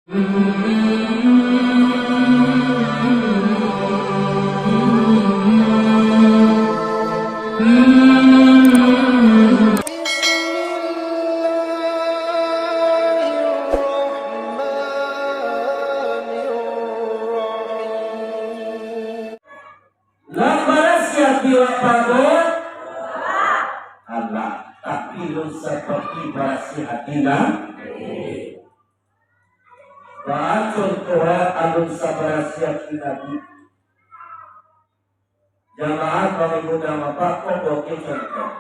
Allah, tapi lu seperti berasi hatinya bacun Tuhan alun sabarasi hatinya jamaah kami muda mapakok oke contoh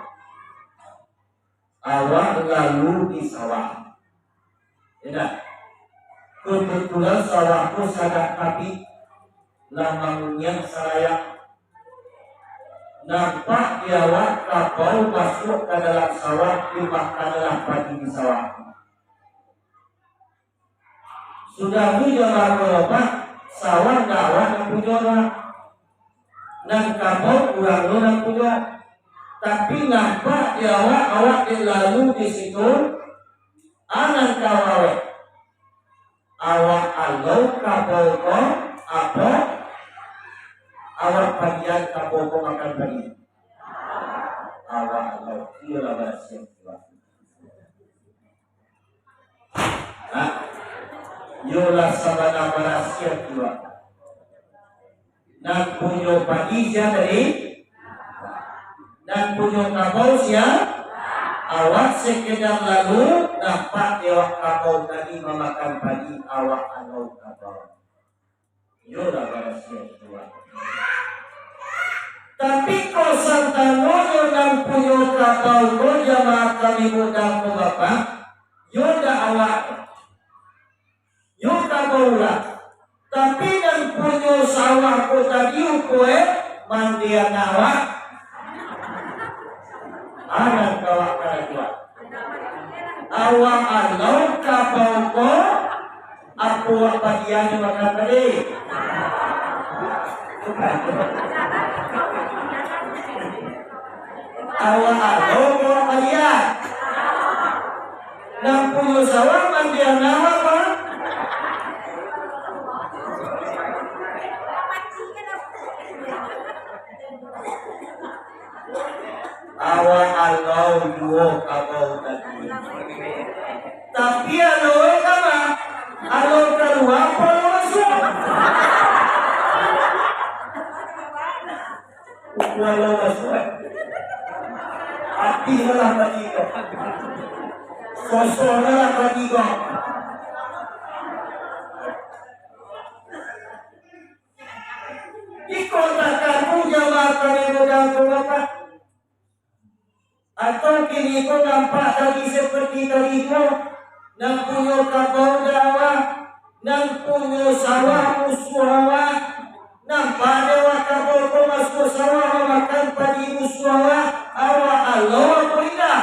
awak lalu di sawah tidak kebetulan sawahku sadar tapi lamangnya saya nampak diawak kapal masuk ke dalam sawah dimakanlah padi di sawah. Sudah jamaah berobat sawah gawat yang punya dan kapal kurang yang punya. Tapi nampak diawak awak lalu di situ anak kawawe awak alau kapal kau apa awak bagian kapoko makan bagi awak Allah ialah berhasil yolah sabana berhasil juga dan punya bagi siya dari dan punya kapau siya awak sekedar lalu dapat awak kapau tadi memakan bagi awak Allah kapau yolah berhasil juga. Tapi kau santangonya dan punya kapal kau jamaah kami muda ko bapak yoda awak yoda kaulah tapi dan punya sawah ko tadi ukoe mandian awak anak kawak kaya awak alau kapal ko aku bagian makan tadi awak alau ko kalian dan punya sawah mandian awak ko awak alau dua kapal tadi tapi alau apa alau keluar kalau masuk walau masuk hati malah bagi kau sosok malah bagi kau ikotakanmu jamaah kami mudah apa atau kini kau nampak tadi seperti tadi kau dan punya kapal dawa dan punya sawah musuh hawa nampak dewa kapal kau masuk sawah memakan padi musuh hawa awak Allah apa tidak?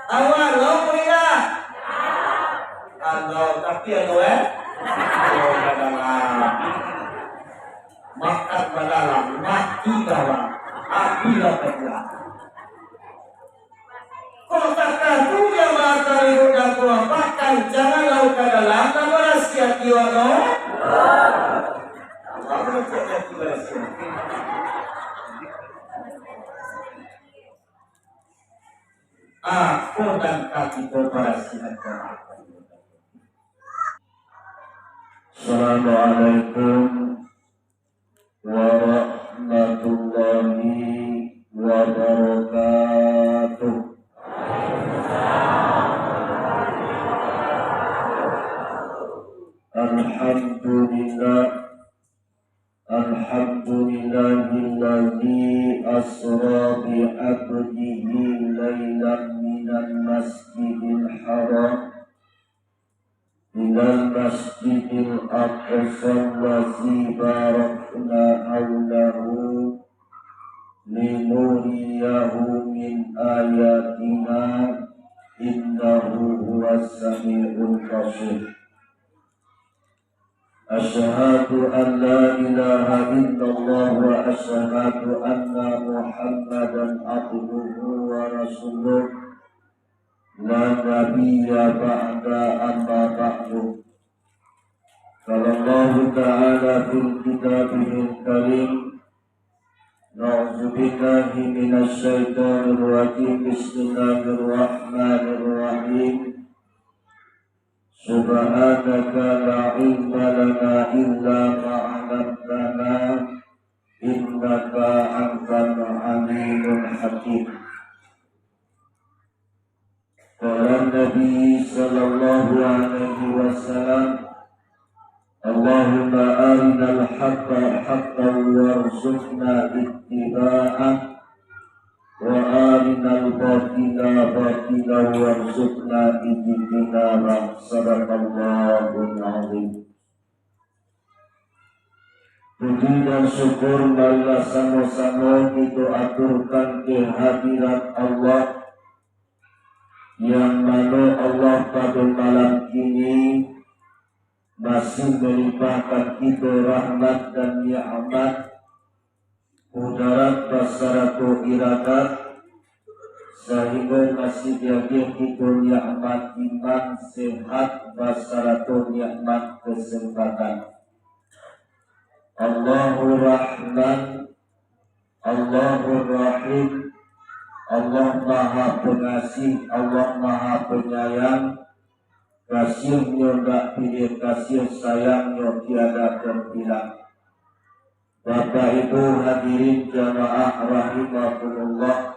Awak Allah apa tidak? Allah tapi Allah makan badalam mati dalam apilah kerja kotakan tu jamaah kami muda ko makan jangan lau ke dalam nama rahasia kiwano aku dan kaki korporasi Assalamualaikum warahmatullahi wabarakatuh. Alhamdulillahilladzi asra bi 'abdihi lailan minal masjidil haram ilal masjidil aqsa allazi barakna hawlahu linuriyahu min ayatina innahu huwas sami'ul basir. Asyhadu an la ilaha illallah wa asyhadu anna Muhammadan abduhu wa rasuluh la nabiyya ba'da amma ba'du. Qala Allah ta'ala fil kitabihil karim, na'udzu billahi minasy syaithanir rajim. Bismillahirrahmanirrahim. Subhanaka la ilma lana illa ma 'allamtana innaka antal alimul hakim. Qala Nabi sallallahu alaihi wasallam, Allahumma arinal haqqa haqqan warzuqna ittiba'ah wa arinal batila batilan warzuqna ijtinabah. Sadaqallahul azim. Puji dan syukur marilah sama-sama kita aturkan kehadirat Allah, yang mana Allah pada malam ini masih melimpahkan kita rahmat dan nikmat, mudarat basaratu iradat, sehingga masih jadi kita nikmat iman, sehat, basaratu nikmat kesempatan. Allahur Rahman, Allahur Rahim, Allah Maha Pengasih, Allah Maha Penyayang. Kasihnya tak pilih, kasih sayangnya tiada terbilang. Bapak Ibu hadirin jamaah rahimahumullah,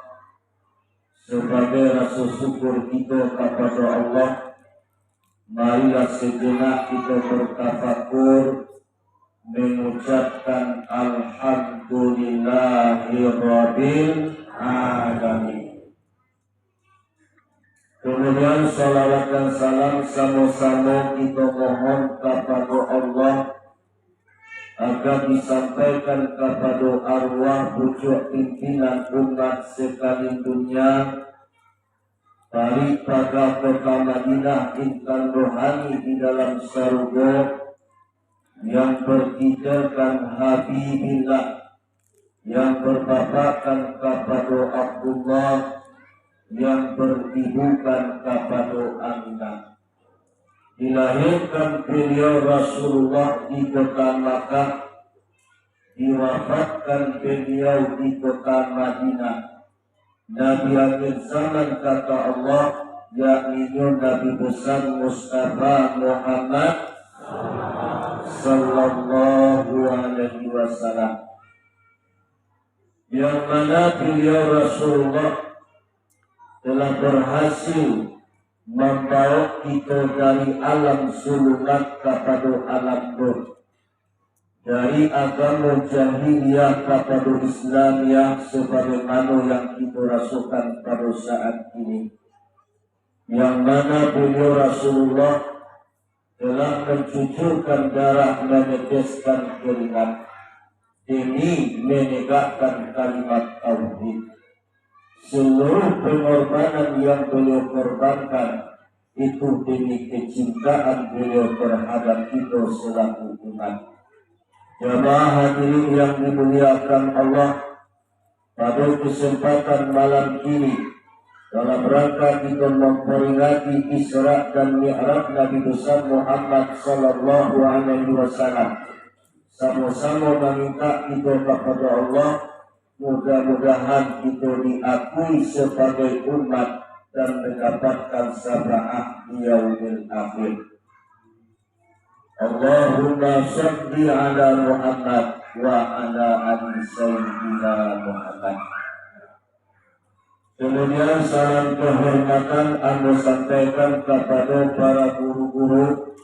sebagai rasa syukur kita kepada Allah, marilah sejenak kita bertafakur mengucapkan Alhamdulillahirabbil alamin. Kemudian salawat dan salam sama-sama kita mohon kepada Allah agar disampaikan kepada arwah pucuk pimpinan umat sekali dunia, daripada kota Madinah intan rohani di dalam surga, yang berkijarkan Habibillah, yang berbapakan kepada Abdullah, yang beribukan kepada Aminah. Dilahirkan beliau Rasulullah di kota Makkah, diwafatkan beliau di kota Madinah. Nabi akhir zaman kata Allah, yakni Nabi besar Mustafa Muhammad sallallahu alaihi wasallam, yang mana beliau Rasulullah telah berhasil membawa kita dari alam sulumat kepada alam nur, dari agama jahiliyah kepada Islamiyah, sebagaimana yang kita rasakan pada saat ini, yang mana beliau Rasulullah telah mencucurkan darah, meneteskan keringat demi menegakkan kalimat tauhid. Seluruh pengorbanan yang beliau korbankan itu demi kecintaan beliau terhadap kita selaku umat. Jamaah hadirin yang dimuliakan Allah, pada kesempatan malam ini dalam rangka kita memperingati Isra dan Mi'raj Nabi besar Muhammad sallallahu alaihi wasallam, sama-sama meminta kita kepada Allah, mudah-mudahan kita diakui sebagai umat dan mendapatkan syafaat di yaumil akhir. Allahumma shalli ala Muhammad wa ala ali sayyidina Muhammad. Kemudian salam kehormatan Anda sampaikan kepada para guru-guru,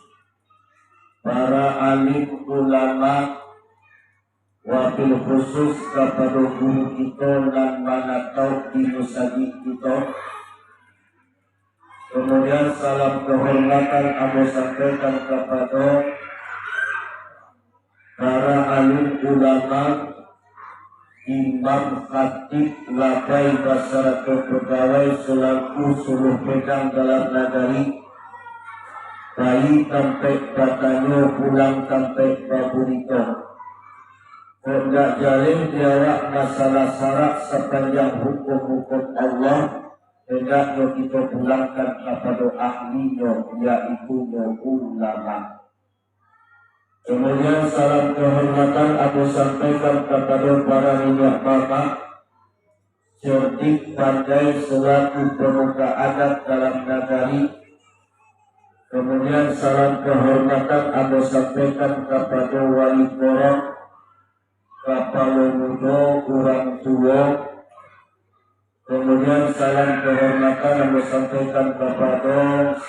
para alim ulama, wabil khusus kepada guru kita dan mana tahu di musajid kita. Kemudian salam kehormatan Anda sampaikan kepada para alim ulama, imam, khatib, labai, basaratul pegawai selaku seluruh pedang dalam nagari, bayi sampai batanya pulang sampai baburito. Hendak jalin diawak masalah syarat sepanjang hukum-hukum Allah, hendaknya kita pulangkan kepada ahlinya, yaitu ulama. Kemudian salam kehormatan aku sampaikan kepada para minyak bapak, cerdik pandai selaku pemuka adat dalam nagari. Kemudian salam kehormatan aku sampaikan kepada wali korok, kepala muda, orang tua. Kemudian salam kehormatan aku sampaikan kepada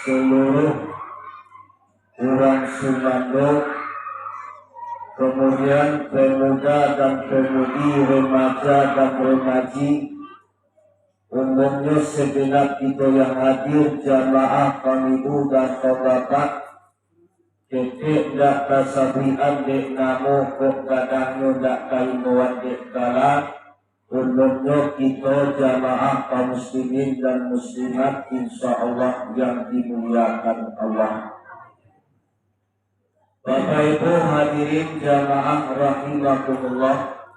seluruh orang Sumando. Kemudian pemuda dan pemudi, remaja dan remaji, umumnya segenap kita yang hadir, jamaah kami ibu dan bapak, ketik dak kasabian dek namo kok kadangnya dak kaimuan dek kala, umumnya kita jamaah kaum muslimin dan muslimat insyaallah yang dimuliakan Allah. Bapak Ibu hadirin jamaah rahimakumullah,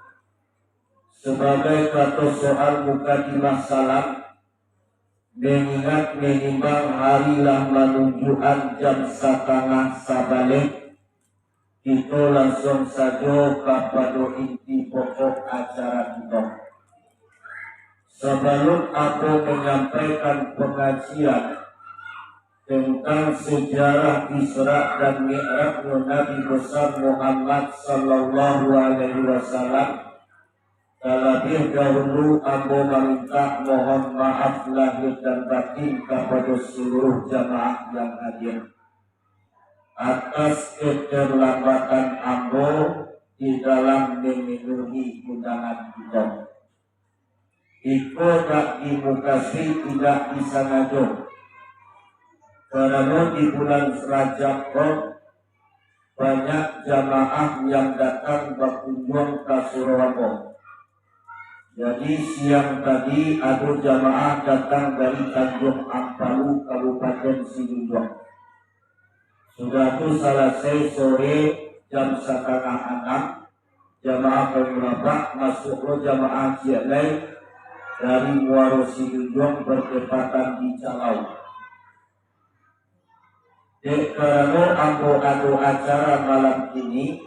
sebagai kata soal mukadimah salam, mengingat menimbang harilah menunjukkan jam 5:30, kita langsung saja kepada inti pokok acara kita. Sebelum aku menyampaikan pengajian tentang sejarah Isra dan Mi'raj Nabi besar Muhammad sallallahu alaihi wasallam, terlebih dahulu aku meminta mohon maaf lahir dan batin kepada seluruh jamaah yang hadir atas keterlambatan ambo di dalam memenuhi undangan kita. Iko tak dimukasi tidak disengaja, karena di bulan Rajab banyak jamaah yang datang berkunjung ke Surabaya. Jadi siang tadi ada jamaah datang dari Tanjung Ampalu, Kabupaten Sidoarjo. Sudah itu selesai sore jam 5:30, jamaah beberapa masuk jamaah Cialai dari Muaro Sidoarjo bertepatan di Calau. Karena ado acara malam ini,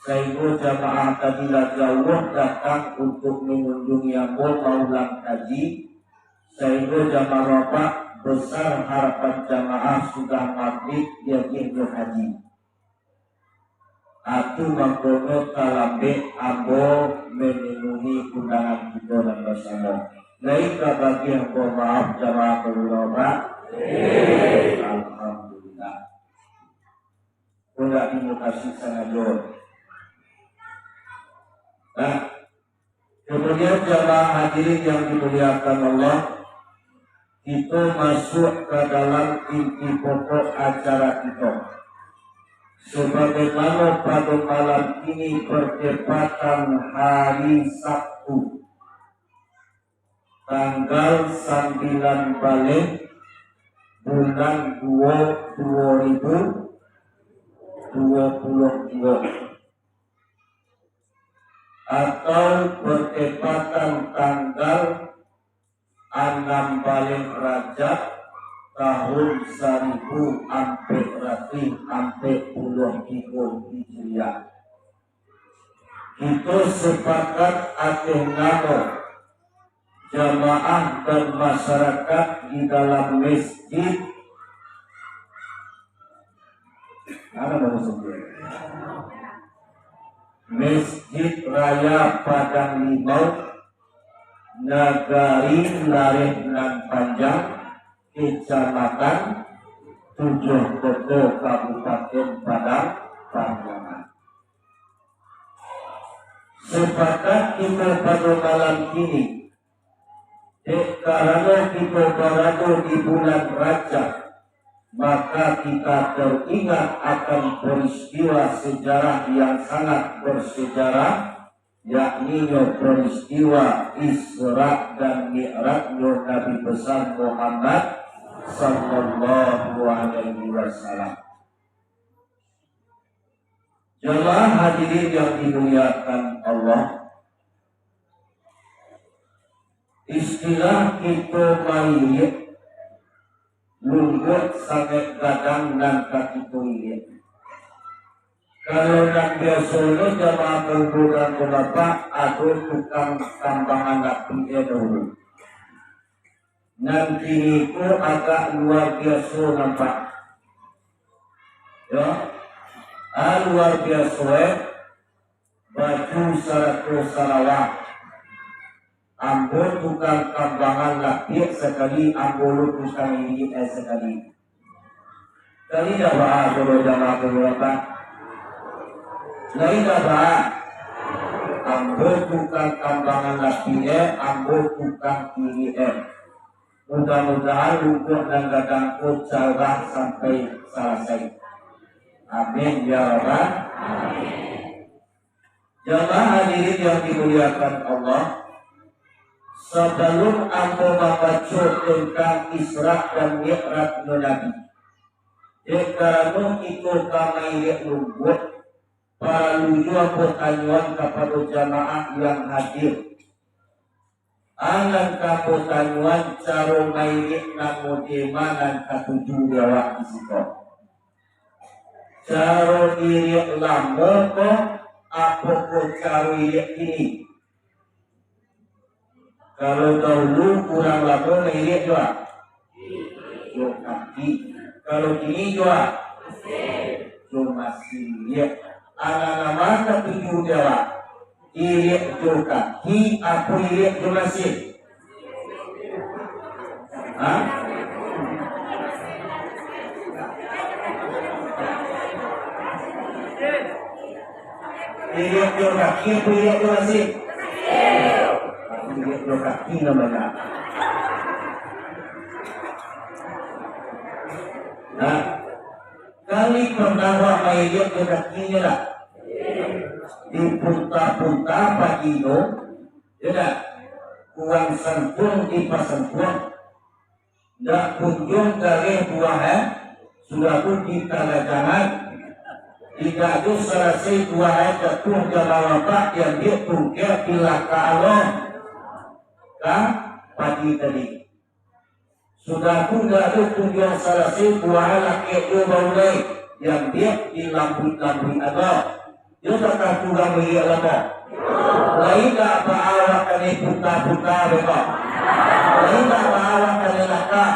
sehingga jamaah tadi jauh datang untuk mengunjungi ambo maulang kaji, sehingga jamaah bapak besar harapan jamaah sudah maghrib yakin haji. Atu mangkono kalambe ambo memenuhi undangan kita dan bersama. Lain bagi ambo maaf jamaah beberapa. Alhamdulillah. Udah dimukasi sangat. Nah, kemudian jamaah hadirin yang dimuliakan Allah, kita masuk ke dalam inti pokok acara kita. Sebagaimana pada malam ini bertepatan hari Sabtu, tanggal 9 Balik bulan 2022. Atau bertepatan tanggal 6 Balik Rajab tahun 1440 Hijriah. Kita sepakat akan nama jamaah dan masyarakat di dalam masjid. Masjid Raya Padang Limau, Nagari Lareh nan Panjang, Kecamatan Tujuh Kota, Kabupaten Padang Panjangan. Sepakat kita pada malam ini, karena kita berada di bulan Rajab, maka kita teringat akan peristiwa sejarah yang sangat bersejarah, yakni peristiwa Isra dan Mi'raj Nabi besar Muhammad sallallahu alaihi wasallam. Jemaah hadirin yang dimuliakan Allah, istilah kita mayit lunggut sangat gadang dan kaki kulit. Kalau nak biasanya jamaah kuburan bapak atau tukang tambangan api dulu. Nanti itu agak luar biasa nampak. Ya, luar biasa. Baju 100 salawat. Ambul tukang tambangan laki sekali, ambul tukang ini sekali. Kali dah bahas kalau jamaah kuburan. Lain dah ambul tukang tambangan lakinya, ambul tukang ini. Mudah-mudahan lumpuh dan gadangku cerah sampai selesai. Amin ya Rabbal alamin. Jamaah hadirin yang dimuliakan Allah, sebelum aku membaca tentang Isra dan Mi'raj Nabi, karena itu kami lumpuh para lujuan pertanyaan kepada jamaah yang hadir. Anak kapotanyuan caro mairik namo demanan katujuh dewa isiko. Caro irik lama ko apa ko caro irik ini. Kalau dahulu kurang lama mairik jua. Jo kaki. Kalau ini jua. Jo masih. Anak nama katujuh dewa. Irik joka, hi aku irik jelasin. Hah? Irik joka, hi aku irik jelasin. Irik joka, hi namanya. Nah, kali pernah irik joka hi lah. Di punta-punta pagi itu, tidak uang sempurna di pasempurna, tidak kunjung dari buahan, sudah pun di kalajangan, tidak itu selesai buahan jatuh jalan bapak yang dia tunggu bila Allah, kan pagi tadi. Sudah pun tidak itu kunjung selesai buahan laki itu mulai yang dia di lampu-lampu ada. Yo tak kurang beri apa? Lain tak awak kali puta-puta apa? Lain tak awak kali laka?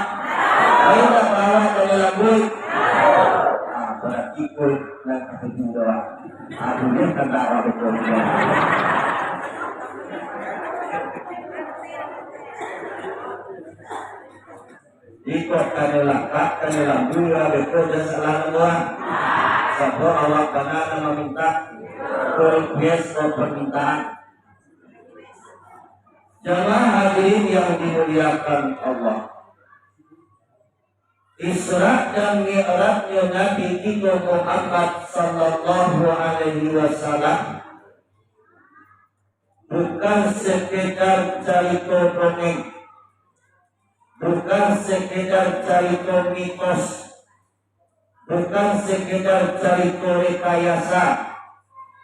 Lain tak awak kali lambut? Berarti kau nak ketujuh doa. Aku ni kan tak awak betul. Ikut kali laka, kali lambut, betul dan salah doa. Sebab awak benar meminta request permintaan. Jamaah hadirin yang dimuliakan Allah, Isra dan Mi'rajnya Nabi kita Muhammad sallallahu alaihi wasallam bukan sekedar cerita dongeng, bukan sekedar cerita mitos, bukan sekedar cerita rekayasa,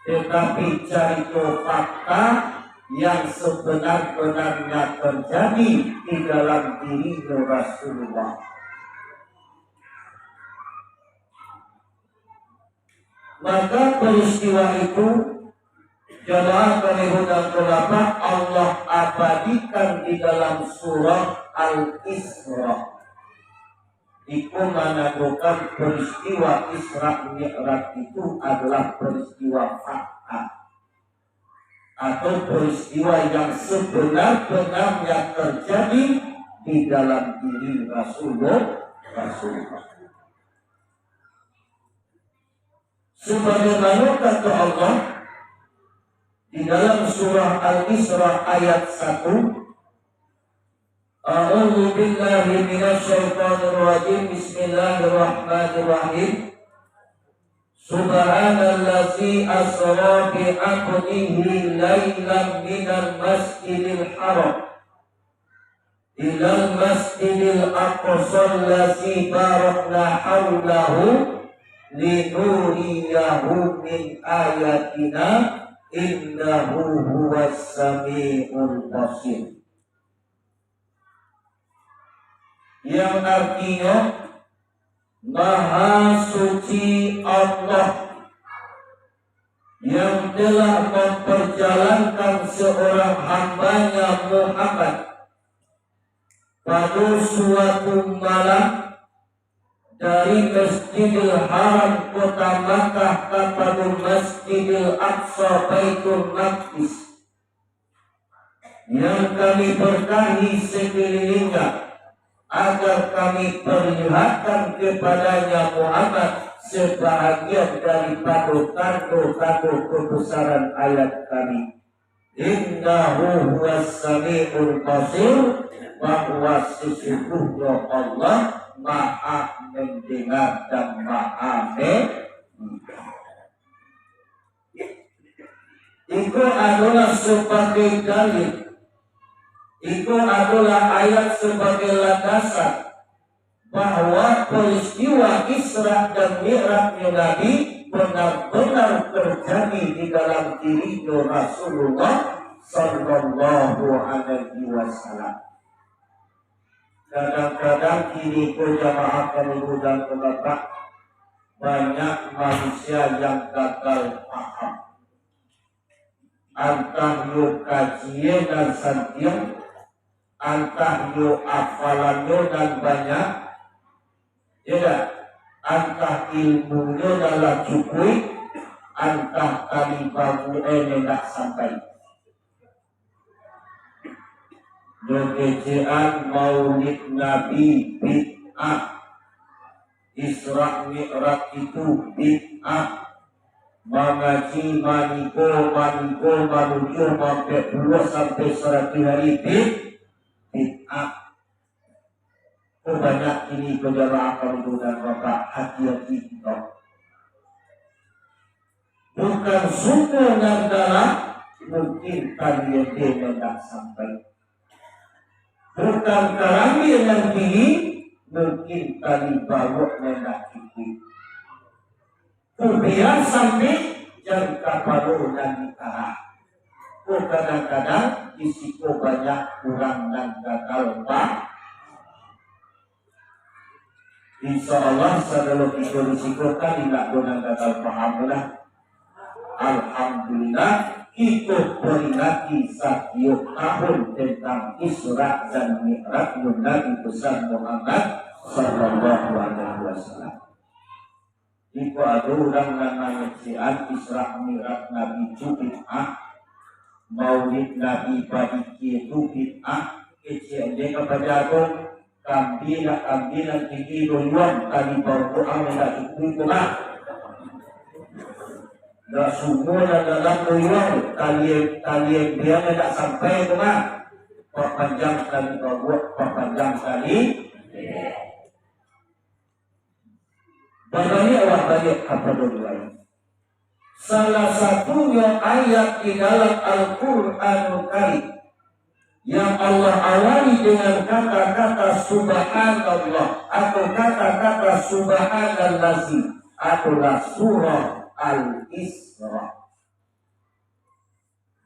tetapi cerita fakta yang sebenar-benarnya terjadi di dalam diri Rasulullah. Maka peristiwa itu jamaah kalihu dan ulama Allah abadikan di dalam surah Al-Isra. Itu menandakan peristiwa Isra Mi'raj itu adalah peristiwa fakta atau peristiwa yang sebenar-benarnya terjadi di dalam diri Rasulullah. Sebagaimana kata Allah di dalam surah Al-Isra ayat 1, A'udzu billahi minasyaitonir rajim. Bismillahirrahmanirrahim. Subhanallazi asra bi 'abdihi lailan minal masjidil haram ilal masjidil aqsa allazi barakna haulahu linuriyahu min ayatina innahu huwas samiul basir. yang artinya Maha Suci Allah yang telah memperjalankan seorang hambanya Muhammad pada suatu malam dari Masjidil Haram kota Makkah kepada Masjidil Aqsa Baitul Maqdis yang kami berkahi sekelilingnya agar kami perlihatkan kepadanya Muhammad sebahagian daripada tanda-tanda kebesaran ayat kami. Innahu huwas sami'ul basir, bahwa sesungguhnya Allah Maha mendengar dan Maha melihat. Itu adalah sebagai dalil. Itu adalah ayat sebagai landasan bahwa peristiwa Isra dan Mi'rajnya Nabi benar-benar terjadi di dalam dirinya Rasulullah Sallallahu Alaihi Wasallam. Kadang-kadang kini jamaah kami dan bapak banyak manusia yang gagal paham. Antah yuk kajian dan santian, antah yuk afalannya dan banyak, ya, antah ilmunya dalam cukup, antah kali bagu tidak sampai. Dogejean maulid Nabi bid'ah, Isra Mi'raj itu bid'ah, mengaji maniko manusia sampai 2 sampai 100 hari bid'ah. Banyak ini jamaah kaum dan bapak, hati-hati kita. Bukan sumber yang dalam, mungkin kalian tidak sampai. Bukan karamil yang tinggi, mungkin kali bawa tidak tinggi. Kemudian sampai jam kapal dan diarah. Kadang-kadang risiko banyak kurang dan gagal pak. Insya Allah sebelum itu risiko kan tidak guna gagal paham lah. Alhamdulillah kita peringati 1 tahun tentang Isra dan Mi'raj Nabi besar Muhammad Sallallahu Alaihi Wasallam. Jika ada orang namanya sian Isra Mi'raj Nabi itu bid'ah, Maulid Nabi Badiki itu bid'ah, kecian dia kepada aku kambilan tinggi doyuan kali bau doa tidak cukup lah. Dah semua dalam doyuan kalian dia tidak sampai rumah. Panjang sekali buat panjang sekali. Banyak Allah banyak apa doyuan. Salah satunya ayat di dalam Al-Quranul Karim yang Allah awali dengan kata-kata subhanallah atau kata-kata subhanallazi adalah surah Al-Isra.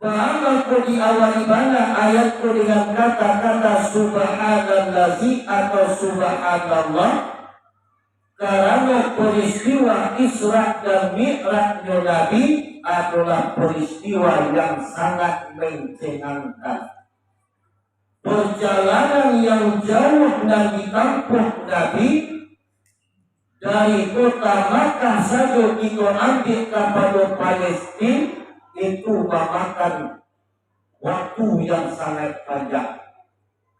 Bahwa diawali mana ayat dengan kata-kata subhanallazi atau subhanallah karena peristiwa Isra dan Mi'raj Nabi adalah peristiwa yang sangat mencengangkan. Perjalanan yang jauh dan ditempuh Nabi dari kota Makkah saja kita ambil kepada Palestina itu memakan waktu yang sangat panjang.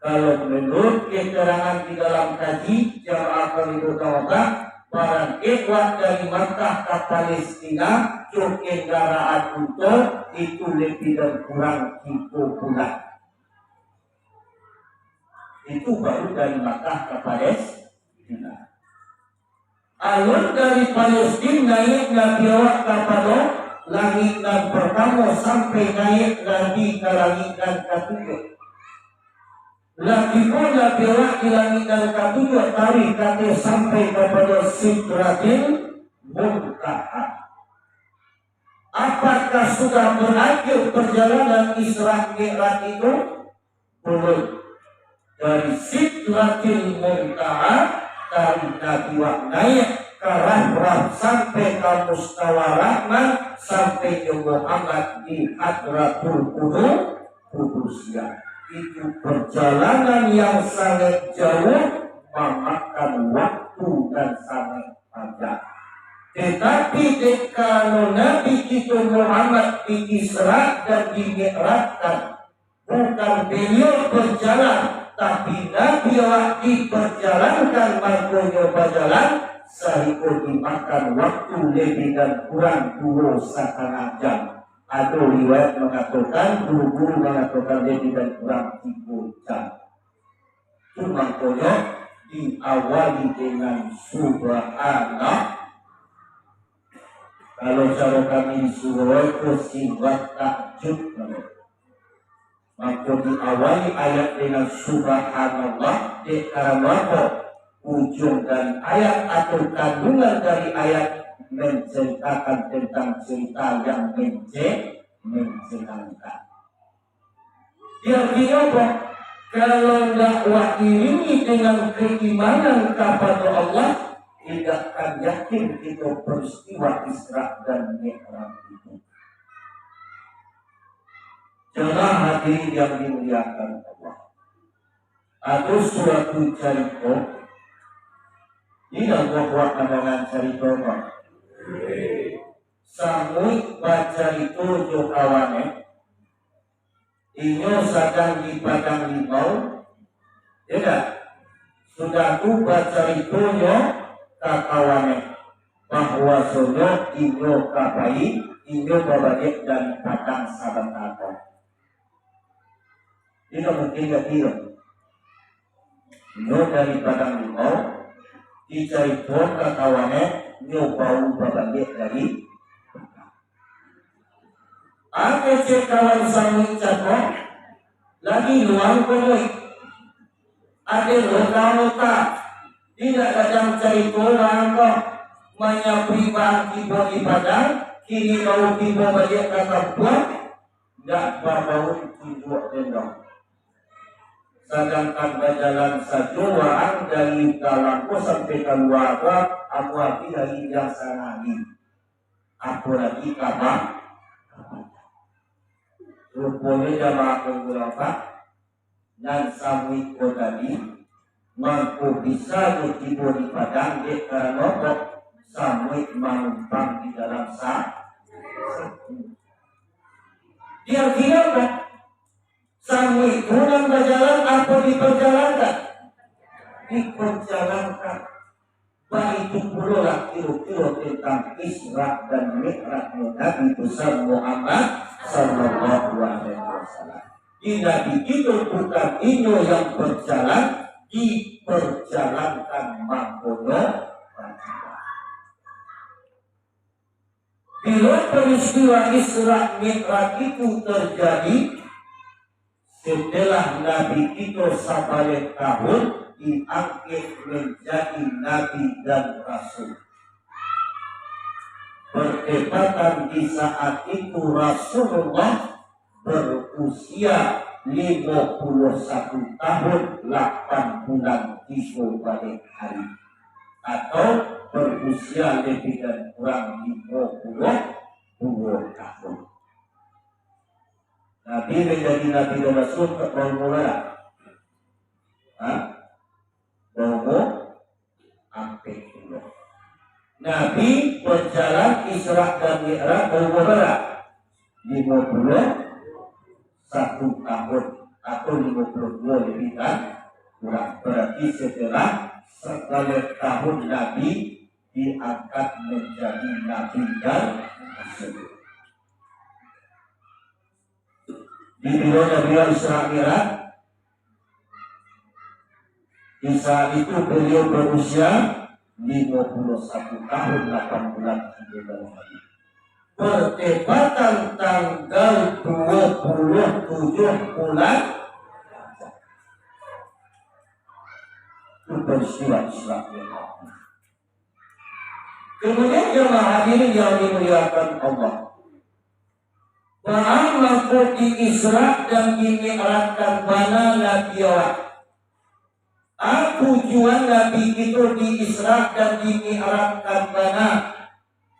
Kalau menurut keterangan di dalam kaji jamaah kami berkata, barang ikhwan dari Makkah ke Palestina ke kendaraan untuk itu lebih dan kurang 3 bulan. Itu baru dari Makkah ke Palestina. Alur dari Palestina naik Nabi awak kepada langit dan pertama sampai naik Nabi ke langit dan ketujuh. Lagi pun Nabi awak di langit dan ketujuh tarik kata sampai kepada Sidratil Muntaha. Apakah sudah berakhir perjalanan Isra Mi'raj itu? Belum. dari Sidratil Muntaha dari Nabi naik ke Rahmah sampai ke Mustawa Rahman sampai ke Muhammad di Hadratul Qudusiyah. Itu perjalanan yang sangat jauh, memakan waktu dan sangat panjang. Tetapi kalau Nabi kita Muhammad di Isra dan di Mi'rajkan, bukan beliau berjalan, tapi Nabi diperjalankan makanya berjalan, sehingga dimakan waktu lebih dan kurang 2,5 jam. Ada riwayat mengatakan, guru-guru mengatakan lebih dan kurang 3 jam. Itu makanya diawali dengan Subhanallah. Kalau cara kami surah itu sifat takjub, maka diawali ayat dengan Subhanallah. Karena ujung dari ayat atau kandungan dari ayat menceritakan tentang cerita yang menyenangkan. Artinya apa? Kalau dakwah ini dengan keimanan kepada Allah, tidak akan yakin kita peristiwa Isra dan Mi'raj itu. Jemaah hadirin yang dimuliakan Allah, ada suatu cerita ini bahwa pandangan cerita samui baca itu jo kawane inyo sedang di padang limau, tidak sudah tu baca itu nyo kakawane bahwa sono inyo kapai inyo babalik dari padang saban atau ini mungkin gak kira inyo dari padang limau dicari pun kakawane inyo bau babalik dari aku cek kawan sanggup cakap lagi luang komoy ada loka-loka tidak kadang cari orang kok menyapri bahan kibo di padang kini bau kibo balik kata buat tidak berbau tunjuk tendang. Sedangkan berjalan sajuaan dari dalamku sampai keluarga aku hati dari yang sanagi aku lagi kabar rupanya jamaah penggulapa dan samui ko tadi mampu bisa dikibo di padang dek karena kok samui manumpang di dalam dia kira kok samui kurang berjalan apa diperjalankan baik itu pula lah kira-kira tentang Isra dan Mi'raj Nabi besar Muhammad sallallahu alaihi wasallam. Nabi itu bukan inyo yang berjalan, diperjalankan mangkono. Bila peristiwa Isra Mi'raj itu terjadi setelah Nabi itu sampai tahun diangkat menjadi Nabi dan Rasul. Bertepatan di saat itu Rasulullah berusia 51 tahun 8 bulan 3 balik hari, atau berusia lebih dan kurang 52 tahun. Nabi menjadi Nabi dan Rasul bermula Nabi berjalan Isra dan Mi'raj berapa? 51 tahun atau 52 lebih kan kurang. Berarti setelah sekali tahun Nabi diangkat menjadi Nabi dan Rasul. Di bidang Nabi Isra Mi'raj di saat itu beliau berusia 51 tahun 8 bulan 3 hari. Bertepatan tanggal 27 bulan itu peristiwa Isra Mi'raj. Kemudian jemaah hadirin yang dimuliakan Allah, bahwa di Isra dan dimi'rajkan bana Nabi Allah Tujuan Nabi itu di Isra dan di Mi'rajkan mana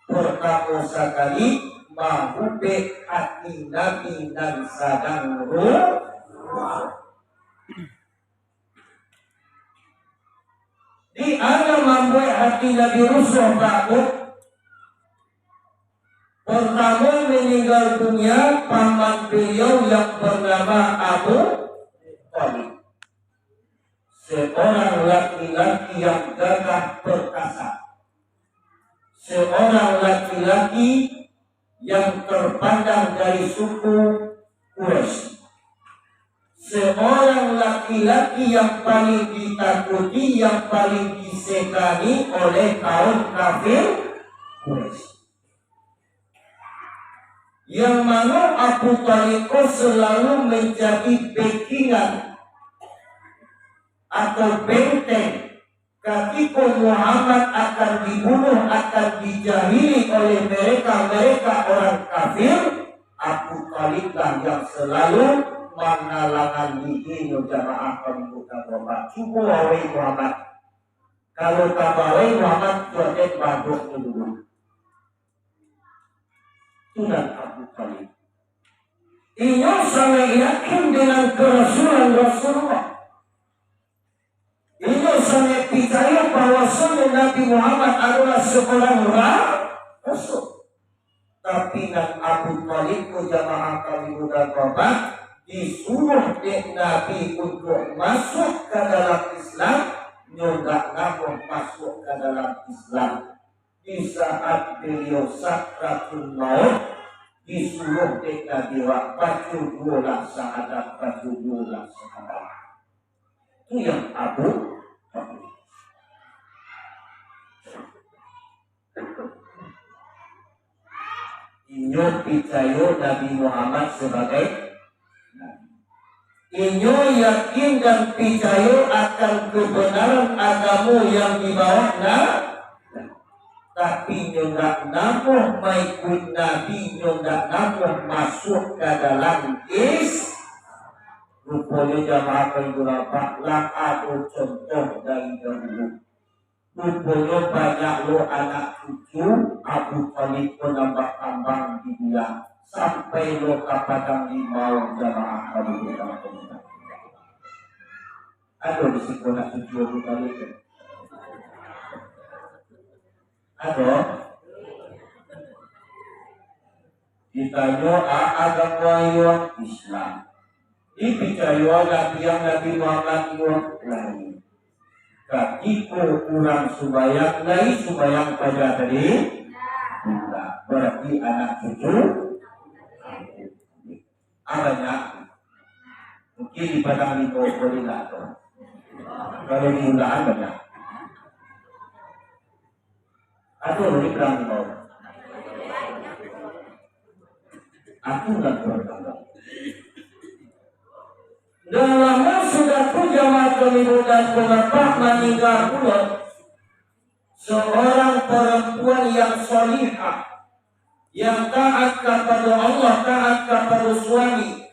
pertama sekali mahube hati Nabi dan sadang ruh. Di ana membuat hati Nabi Rasul takut. Pertama meninggal dunia paman beliau yang bernama Abu Thalib. Seorang laki-laki yang gagah perkasa, seorang laki-laki yang terpandang dari suku Quraisy, seorang laki-laki yang paling ditakuti, yang paling disegani oleh kaum kafir Quraisy, yang mana Abu Thalib selalu menjadi backingan atau benteng ketika Muhammad akan dibunuh, akan dijahili oleh mereka orang kafir. Abu Thalib lah yang selalu menalangan diri jamaah pembuka Muhammad. Cukup wawai Muhammad, kalau kabawai Muhammad jodoh banduk dulu. Sudah Abu Thalib ini sangat yakin dengan kerasulan Rasulullah. Ini sangat percaya bahwa Nabi Muhammad adalah seorang rasul. Tapi dan Abu Thalib jamaah kami muda korban disuruh Nabi untuk masuk ke dalam Islam, nyodak namun masuk ke dalam Islam. Di saat beliau sakratul maut disuruh Nabi baca dua syahadat, baca dua syahadat. Itu yang Abu Inyo percaya Nabi Muhammad sebagai Nabi. Inyo yakin dan percaya akan kebenaran agama yang dibawa Nabi. Tapi nyodak namuh mengikut Nabi, nyodak namuh masuk ke dalam rupanya jamaah pengguna lang ada contoh dari dahulu. Rupanya banyak lo anak cucu Abu Thalib menambah tambang di dia sampai lo ke padang limau jamaah pengguna. Ada di situ anak cucu Abu Thalib. Ada. Ditanya agama yang Islam. Dipercaya Nabi Muhammad lain. Ketika kurang subayang lain subayang pada tadi, berarti anak cucu banyak. Mungkin di padang limau boleh tak? Kalau di undaan banyak. Atau di padang limau. Aku nggak bertanggung. Dalam sudah jamaah keliru dan pengapak meninggal pula seorang perempuan yang salihah, yang taat kepada Allah, taat kepada suami,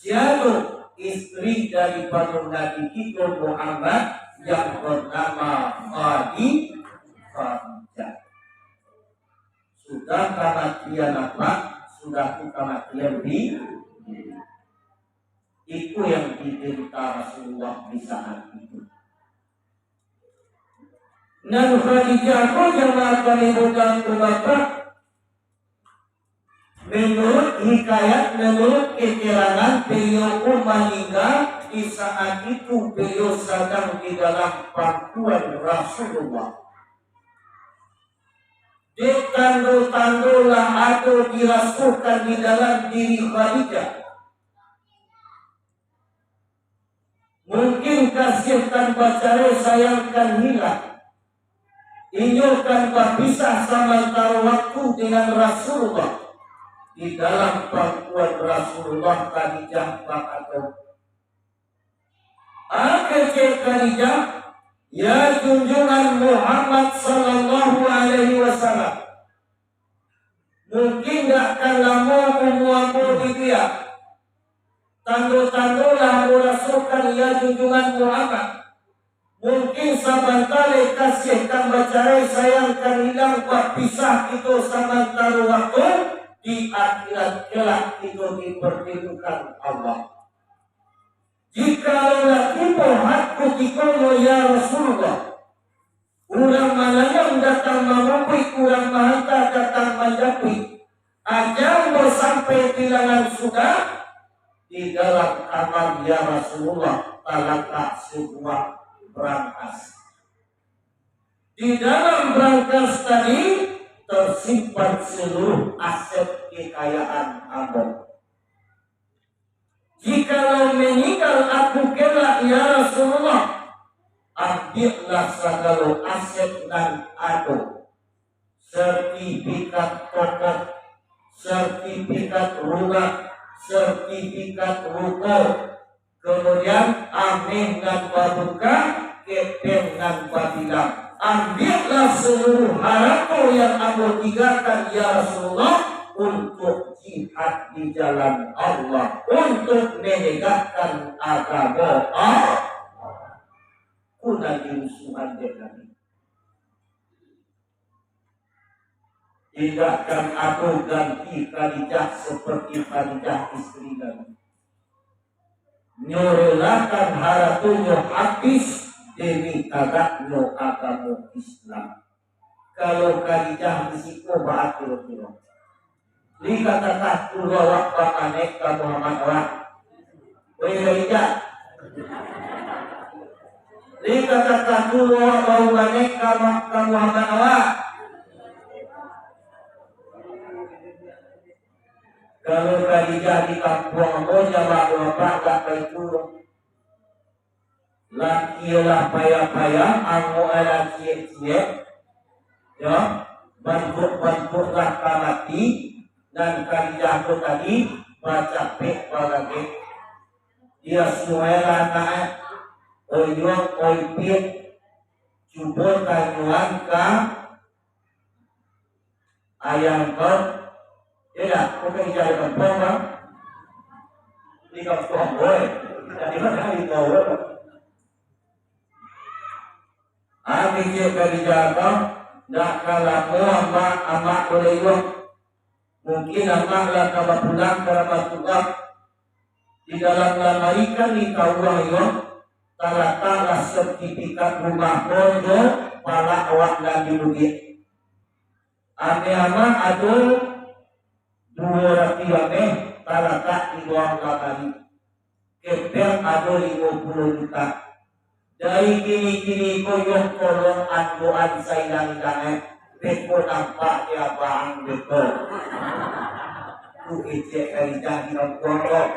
yaitu istri daripada Nabi kita Muhammad yang bernama Khadijah. Sudah kematian apa? Sudah kematian di itu yang diderita Rasulullah di saat itu. Dan Khadijah pun jamaah kelibutan Bapak menurut hikayat, menurut keterangan beliau pun meninggal di saat itu beliau sedang di dalam pangkuan Rasulullah. Tanda-tandalah atau dirasukan di dalam diri Khadijah. Mungkin kasihkan bacare sayangkan hilang. Inyokan berpisah sama waktu dengan Rasulullah. Di dalam pangkuan Rasulullah Khadijah atau akhirnya Khadijah, ya junjungan Muhammad sallallahu alaihi wasallam. Mungkin tak akan lama umur dia. Tanda-tanda lah merasukan ya junjungan Muhammad. Mungkin samantale kasih tambah carai sayangkan hilang buat pisah itu samantara waktu di akhirat kelak itu dipertemukan Allah. Jika lelaki hakku dikono ya Rasulullah, urang malayang datang mamupui, urang mahanta datang menjapui, aja mau sampai bilangan sudah di dalam kamar ya Rasulullah talaka sebuah berangkas. Di dalam berangkas tadi tersimpan seluruh aset kekayaan Abang. Jikalau meninggal aku kelak ya Rasulullah, ambillah segala aset dan adu, sertifikat pokok, sertifikat rumah, sertifikat ruko, kemudian amin dan babuka, kepeng dan badilang. Ambillah seluruh harta yang aku tinggalkan ya Rasulullah untuk jihad di jalan Allah, untuk menegakkan agama Allah. Kuna diusuhan dengan tidakkan aku ganti Khadijah seperti Khadijah istri Nabi. Nyurelakan haratunya habis demi tagakno agama Islam. Kalau Khadijah risiko baatul kira. Dikatakan pula waktu anek ke Muhammad Allah. Wei Khadijah. Dikatakan pula bau anek ke Muhammad Allah. Kalau Khadijah di kampung Moja bapak tak kaitu. Laki lah payah-payah, aku ada cie-cie, ya, bantuk-bantuklah kamati. Dan Khadijah itu tadi baca pek balage dia suara naik oyong oipit cubur kanyuan ka ayam kau tidak bukan jadi kampung bang di kampung boy jadi mana di bawah abi je Khadijah kau nak kalah amak boleh yong. Mungkin amaklah kalau pulang ke Ramadhan di dalam lamarikan di kaulah yo tala sertifikat rumah bondo pala awak dan dirugi. Ame amak adu dua ratus ame tala di bawah lamari. Kepeng adu 50 juta. Dari kini koyong kolong aduan sayang dan Beko nampak dia bang betul. Tu ejek Khadijah di kampung kok.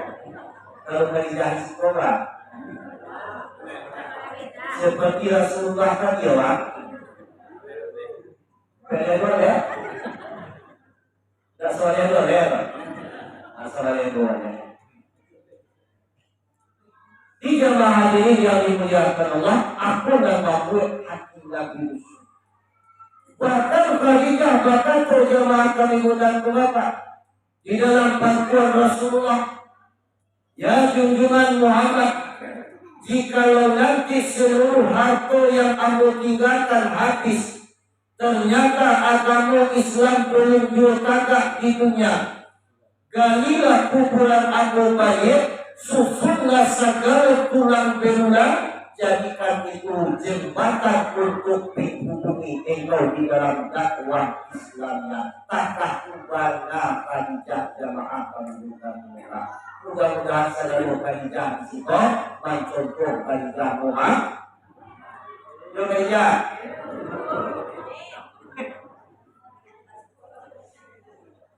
Kalau Khadijah di sekolah, seperti Rasulullah kan dia bang. Kalian boleh? Tak soalnya boleh bang. Asalnya boleh. Di jamaah hadirin yang dimuliakan Allah, aku dan membuat hati Nabi. Bahkan Khadijah, bahkan jemaah kami undang ke Bapak di dalam pangkuan Rasulullah, ya junjungan Muhammad, jikalau nanti seluruh harta yang aku tinggalkan habis, ternyata agama Islam belum juga di dunia, galilah kuburan aku baik, susunlah segala tulang belulang, jadikan itu jembatan untuk menghubungi engkau di dalam dakwah Islamnya. Takah ubahnya Khadijah jamaah pembukaan mereka. Mudah-mudahan saudara Khadijah di situ mencontoh Khadijah Muhammad. Khadijah.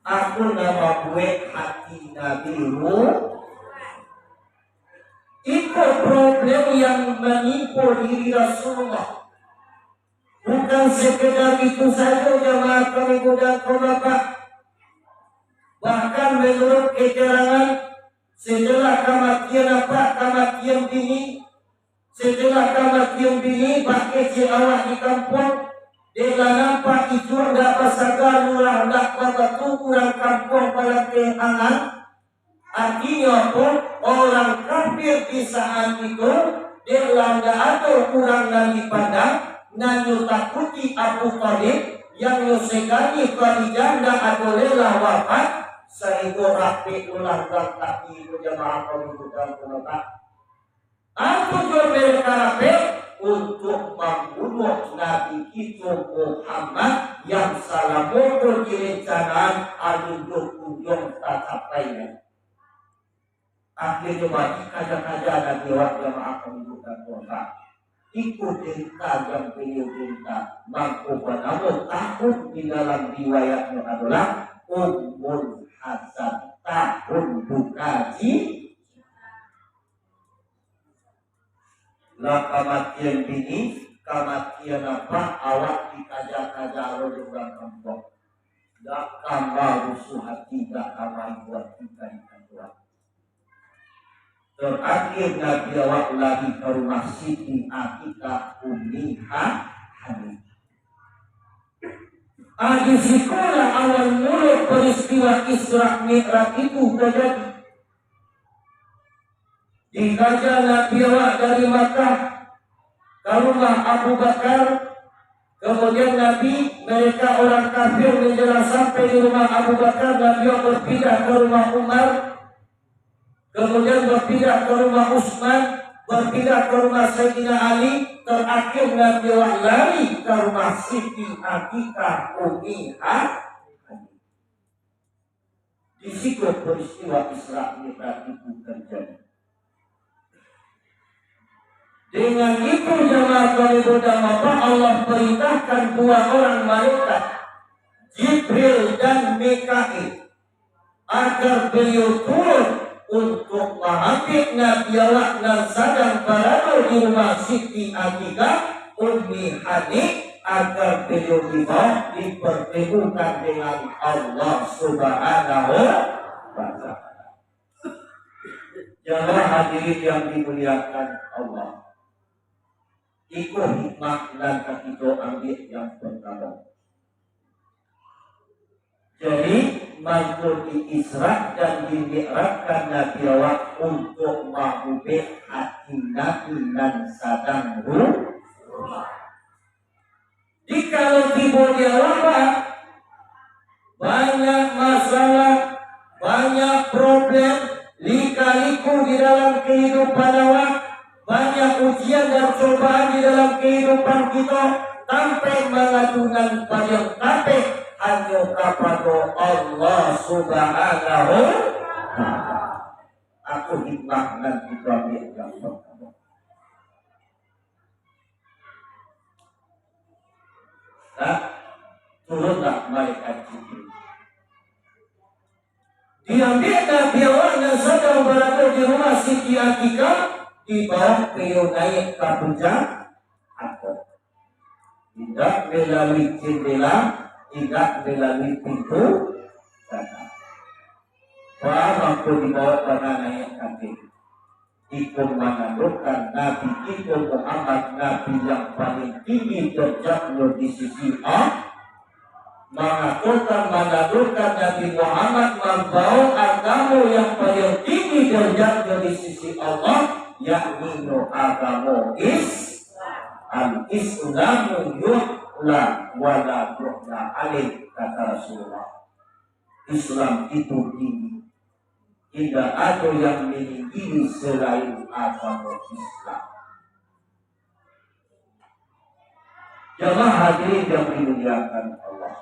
Aku nama gue hati Nabimu. Itu problem yang menimpa diri Rasulullah. Bukan sekedar itu saja jamaah kami dan Bapak. Bahkan menurut keterangan setelah kematian bini, setelah kematian bini pakai si awak di kampung, dia nampak itu enggak pasaga murah enggak batu kurang kampung pada kehangan. Artinya pun orang kafir di saat itu dia landa atau kurang lagi pandang nanyo takuti Abu Talib yang yosekani Khadijah atau lelah wafat sehingga rapi ulang dan kaki jamaah pembukaan penetap aku juga rapi untuk membunuh Nabi kita Muhammad yang salah bodoh direncanaan aluduk ujung tak capainya. Akhirnya bagi kaja-kaja Nabi wa jamaah pembukaan penetap ikut cerita yang beliau cerita mampu namun tahun di dalam riwayatnya adalah Ummul Hasan tahun bukaji lah kematian bini kematian apa awak di kaja-kaja orang kampung dak kamar rusuh hati dak kamar buat kita di kantor. Terakhir Nabi awak lagi ke rumah Siti Atikah Ummi Hani. Di situlah awal mula peristiwa Isra Mi'raj itu terjadi. Dikajak Nabi awak dari Makkah ke rumah Abu Bakar. Kemudian Nabi mereka orang kafir menjelang sampai di rumah Abu Bakar. Nabi awak berpindah ke rumah Umar. Kemudian berpindah ke rumah Utsman, berpindah ke rumah Sayyidina Ali, terakhir Nabi lari ke rumah Siti Atikah Ummi Hani. Di situ peristiwa Isra Mi'raj itu terjadi. Dengan itu jamaah kami berdampak Allah perintahkan dua orang malaikat Jibril dan Mikail agar beliau turun untuk mengambil Nabi awak dan sadang berada di rumah Siti Atikah Ummi Hani agar beliau dipertemukan dengan Allah Subhanahu wa Ta'ala. Jamaah hadirin yang dimuliakan Allah, ikut hikmah dan kita ambil yang pertama. Jadi mantul di Isra dan di Mi'rajkan Nabi awak untuk mengubah hati Nabi dan sadang ruh. Jika tiba dia wafat, banyak masalah, banyak problem, lika-liku di dalam kehidupan awak, banyak ujian dan cobaan di dalam kehidupan kita, sampai mengadukan pada kabeh hanya kepada Allah Subhanahu wa Ta'ala. Aku hikmah dan kita ambil yang pertama. Turunlah malaikat Jibril. Diambil Nabi awak yang sedang berada di rumah Siti Atikah, dibawa beliau naik ke puncak atap. Tidak melalui jendela, tidak melalui pintu datang. Mampu dibawa pada naik kaki. Ikut mengadukan Nabi itu Muhammad, Nabi yang paling tinggi derajatnya di sisi Allah. Mengadukan Nabi Muhammad membawa agama yang paling tinggi derajatnya di sisi Allah, yakni agama Al-Islamu yu'la wala yu'la alaih, kata Rasulullah. Islam itu tinggi, tidak ada yang meninggi selain agama Islam. Jamaah hadirin yang dimuliakan Allah,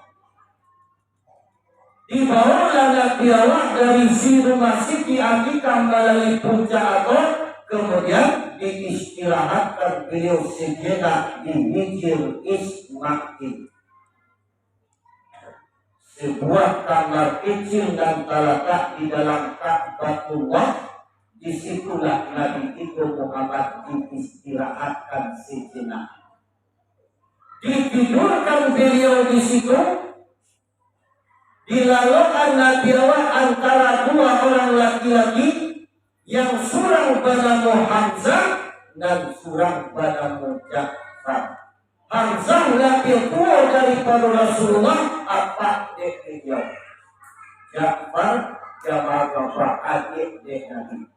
dibawalah Nabi awak dari si rumah Siti Atikah melalui puncak atau kemudian diistirahatkan beliau sejenak di Hijr Ismail, sebuah kamar kecil dan terletak di dalam Ka'batullah. Disitulah Nabi itu Muhammad diistirahatkan sejenak, ditidurkan beliau di situ. Dilalukan Nabi awak antara dua orang laki-laki yang surang bernama Hamzah dan surang bernama Ja'far. Hamzah lebih tua daripada Rasulullah, apa dia? Ja'far jamaah adik dia Nabi.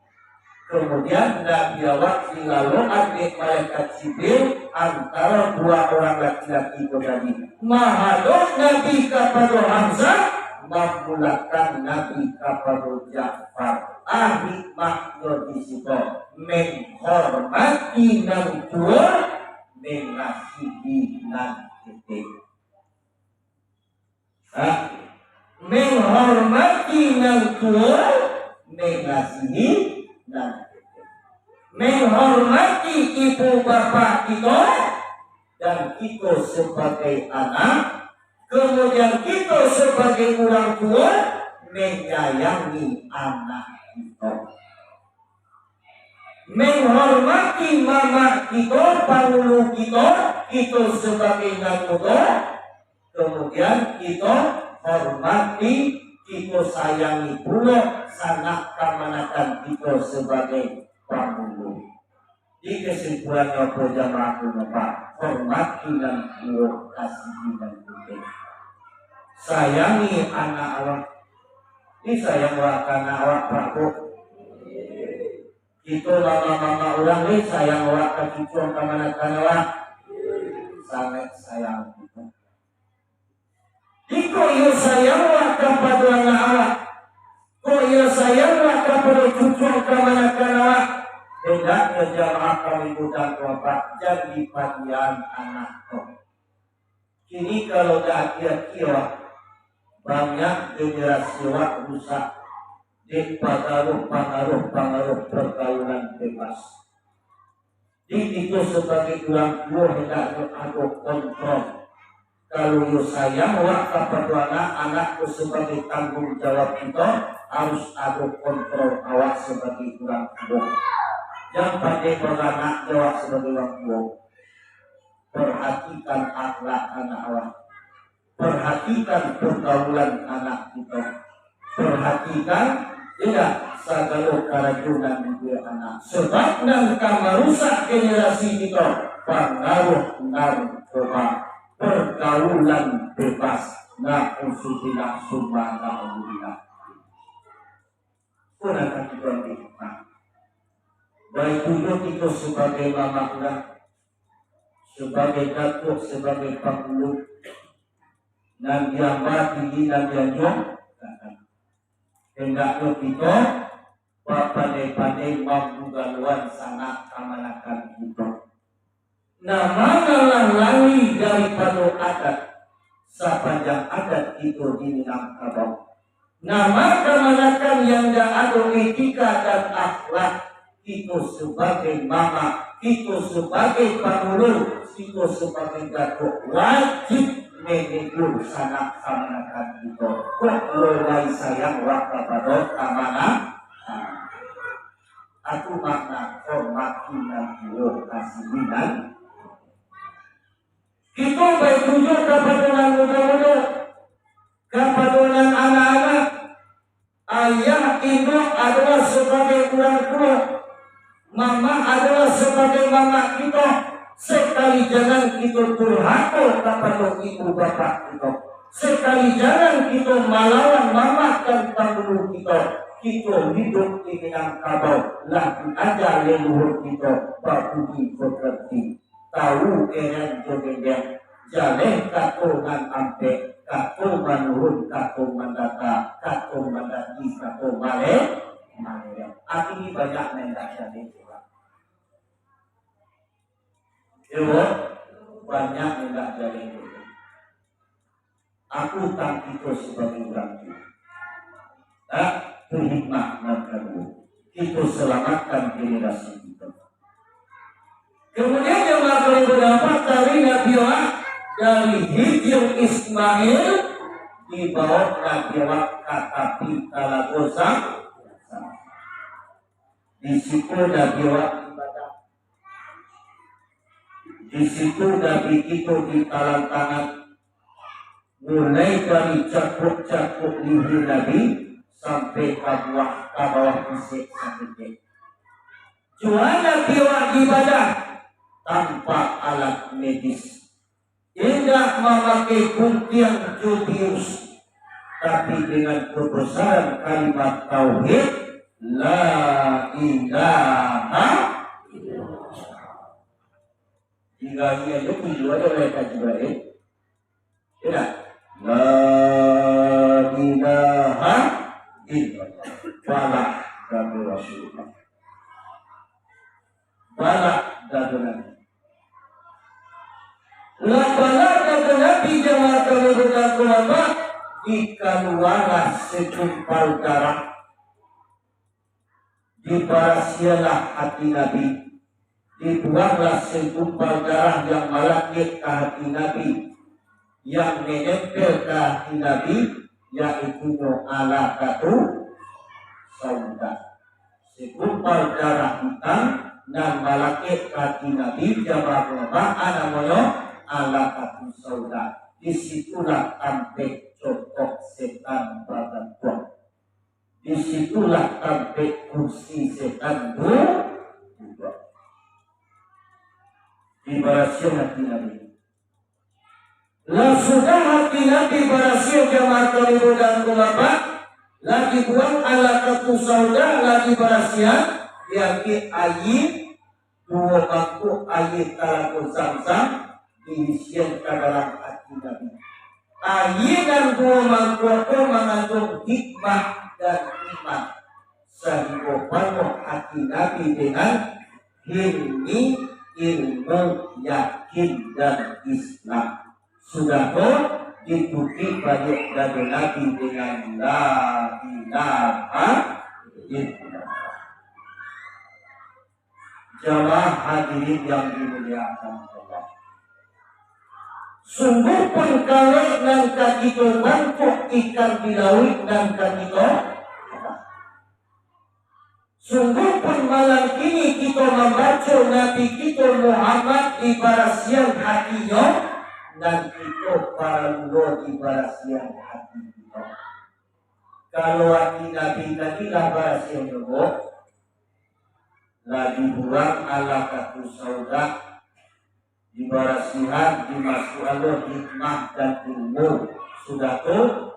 Kemudian Nabi awak dilalukan di malaikat Jibril antara dua orang laki-laki itu tadi. Mahadok Nabi kepada Hamzah, memulakan Nabi kepada Ja'far. Ahli makna di situ menghormati nang tua, mengasihi nang titik. Menghormati nang tua, mengasihi nang titik. Menghormati ibu bapak kita dan kita sebagai anak, kemudian kita sebagai orang tua menyayangi anak kita. Menghormati mama kita, panulu kita, kita sebagai nakoda, kemudian kita hormati, kita sayangi pula sanak kamanakan kita sebagai panulu. Di kesimpulan apa jamaah Pak, hormati dan buat kasihi dan kutik. Sayangi anak awak. Ini sayang anak awak Pak. Itu mama-mama orang ini sayang awak ke cucu kamanakan awak. Sangat sayang kita. Iko iyo sayang awak kepada anak awak. Kok iyo sayang awak kepada cucu kamanakan awak. Hendaknya jamaah kami bukan bapak jadi bagian anak kau. Kini kalau dah kira-kira banyak generasi wak rusak di pengaruh pergaulan bebas. Di itu sebagai orang tua hendaknya ada kontrol. Kalau you sayang wak kepada anak sebagai tanggung jawab kita, harus ada kontrol awak sebagai orang tua. Yang pada beranak jawab sebagai orang tua, perhatikan akhlak anak awak, perhatikan pergaulan anak kita, perhatikan tidak segala kerajunan dia anak. Sebab nangka merusak generasi kita, pengaruh narkoba, pergaulan bebas, na'udzubillah summa na'udzubillah. Kenapa kita dihukum? Baik dulu itu sebagai mama orang, sebagai datuk, sebagai penghulu, dan dia mati dan dia jom. Hendaknya kita pandai-pandai membugaluan sangat kamanakan kita. Nama lali daripada adat, sepanjang adat itu di Minangkabau. Nama kamanakan yang ada etika dan akhlak. Kita sebagai mama, kita sebagai penghulu, kita sebagai datuk wajib menegur sanak kamanakan kita. Kok mulai sayang waktu pada kamana? Aku makna hormati dan buat kasihan. Kita baik tunjuk kepada muda-muda, kepada anak-anak. Ayah ibu adalah sebagai orang tua. Mama adalah sebagai mama kita. Sekali jangan kita durhaka kepada ibu bapak kita. Sekali jangan kita melawan mama dan panggul kita. Kita hidup di Minangkabau. Lagi aja leluhur kita berbudi bekerti. Tahu eran jogedan. Jaleh katungan ampe. Katungan urun, katungan data. Katungan dati, katungan malek. Ini banyak nendak jadi juga. Yo, banyak nendak jadi juga. Aku tak itu sebagai orang tua. Tak berhikmah mengkaru. Kita selamatkan generasi kita. Kemudian yang akan berdapat dari Nabi Allah dari Hijr Ismail dibawa Nabi Allah kata Pitala Gozang. Di situ Nabi Allah ibadah. Di situ Nabi itu di talang tangan. Mulai dari cakuk-cakuk lihi Nabi sampai ke bawah fisik sampai. Cuma Nabi Allah ibadah tanpa alat medis. Tidak memakai gunting Jubius, tapi dengan kebesaran kalimat tauhid La ilaha jika ia itu tujuan oleh kajian tidak la ilaha illallah balak dan rasulullah balak dan nabi la balak dan nabi jamaah kemudian ulama dikeluarlah segumpal darah dibarasialah hati nabi dibuanglah segumpal darah yang melangit ke hati nabi yang menempel ke hati nabi yaitu alaqatu sauda segumpal darah hitam dan melangit ke hati nabi jamaah ulama namanya alaqatu sauda. Disitulah tampek cocok setan badan buang. Disitulah tampek kursi setan buang. Ibaratnya hati nabi. Lah sudah hati nabi berhasil jamaah kalibu dan ulama lagi buang alaqatu sauda lagi berhasil yakni air dua bangku air talaku zam-zam diisian ke dalam hati nabi. Air dan dua mangkuk itu mengandung hikmah dan iman sehingga penuh hati nabi dengan hilmi, ilmu, yakin dan Islam. Sudah diikuti banyak dari nabi dengan la ilaha illallah. Jamaah hadirin yang dimuliakan Allah. Sungguh pun kalau nan kita bantu ikan di laut dan kita sungguh pun malam ini kita membaca Nabi kita Muhammad di barasian hatinya dan kita para luar di barasian hati kita. Kalau hati Nabi tadi lah barasian luar lagi buang alaqatu sauda dibarasihan dimasuk Allah hikmah dan ilmu sudah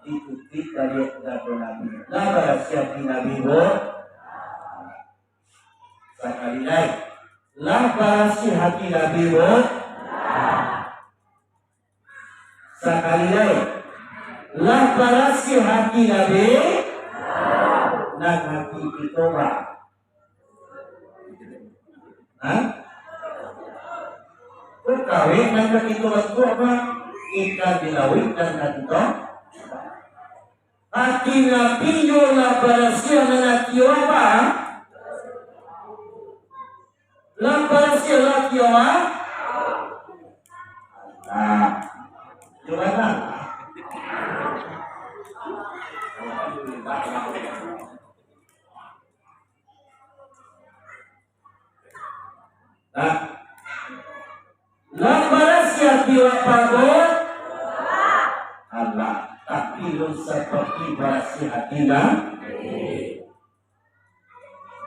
diikuti dari Nabi. Nah barasihan di Nabi sekali lagi lah barasihan hati Nabi sekali lagi lah barasihan hati Nabi dan hati kita kawin dan ketika waktu apa ikan dilawin dan ketika hati nabi yola barasia menakio apa lam barasia lakio apa gimana lambaras diwapagod Allah tapi lu seperti barasi hatilah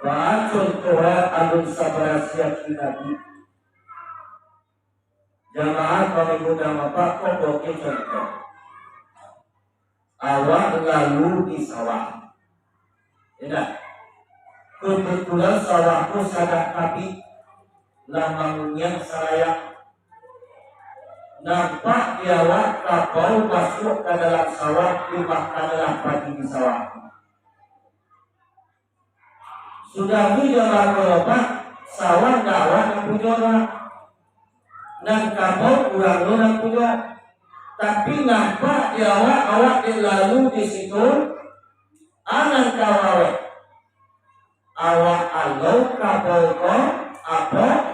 bahacun Tuhan alun sabarasi hati jamaah kami muda mapak kok contoh awak lalu di sawah tidak kebetulan sawahku sadar tapi lamangnya saya nampak diawak kapal masuk ke dalam sawah dimakanlah padi di sawah. Sudah jalan berobat sawah dakwah yang punya orang dan kapal orang punya tapi nampak diawak awak lalu di situ anak kawawe awak alau kapal apa